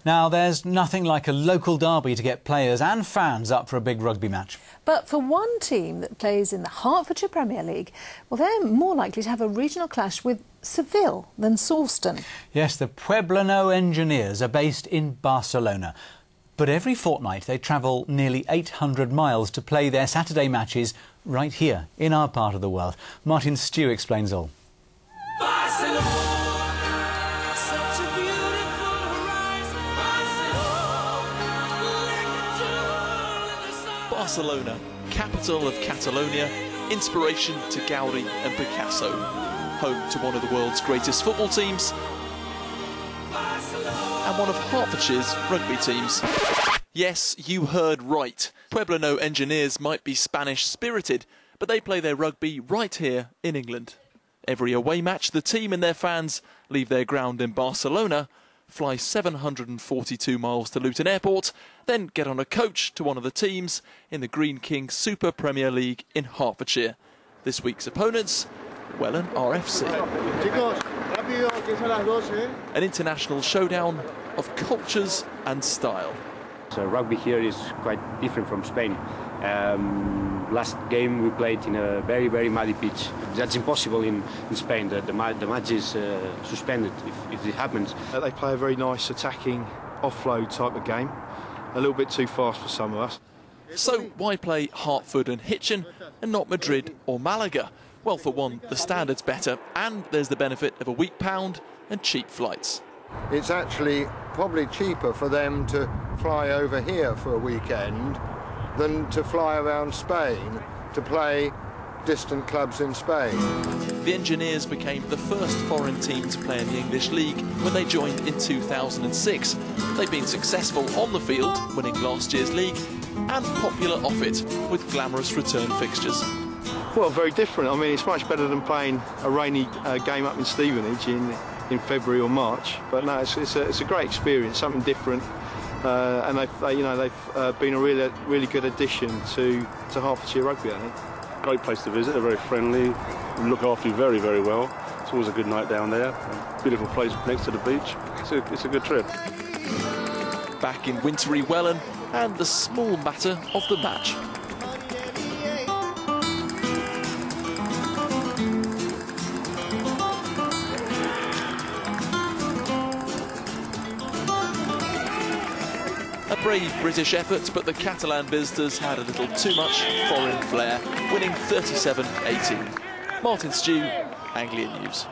Now, there's nothing like a local derby to get players and fans up for a big rugby match. But for one team that plays in the Hertfordshire Premier League, well, they're more likely to have a regional clash with Seville than Sawston. Yes, the Pueblo Engineers are based in Barcelona. But every fortnight they travel nearly 800 miles to play their Saturday matches right here in our part of the world. Martin Stew explains all. Barcelona, capital of Catalonia, inspiration to Gaudi and Picasso, home to one of the world's greatest football teams and one of Hertfordshire's rugby teams. Yes, you heard right. Pueblo Engineers might be Spanish-spirited, but they play their rugby right here in England. Every away match, the team and their fans leave their ground in Barcelona, fly 742 miles to Luton Airport, then get on a coach to one of the teams in the Green King Super Premier League in Hertfordshire. This week's opponents, Welland RFC. An international showdown of cultures and style. So rugby here is quite different from Spain. Last game we played in a very, very muddy pitch. That's impossible in Spain. The match is suspended if it happens. They play a very nice attacking offload type of game. A little bit too fast for some of us. So why play Hertford and Hitchin and not Madrid or Malaga? Well, for one, the standard's better, and there's the benefit of a weak pound and cheap flights. It's actually probably cheaper for them to fly over here for a weekend than to fly around Spain to play distant clubs in Spain. The Engineers became the first foreign team to play in the English League when they joined in 2006. They've been successful on the field, winning last year's league, and popular off it, with glamorous return fixtures. Well, very different. I mean, it's much better than playing a rainy game up in Stevenage in February or March. But no, it's a great experience, something different. And they've been a really good addition to Hertfordshire rugby, I think. Great place to visit, they're very friendly, look after you very, very well. It's always a good night down there. Beautiful place next to the beach. It's a good trip. Back in wintry Welland, and the small matter of the match. A brave British effort, but the Catalan visitors had a little too much foreign flair, winning 37-18. Martin Stew, Anglian News.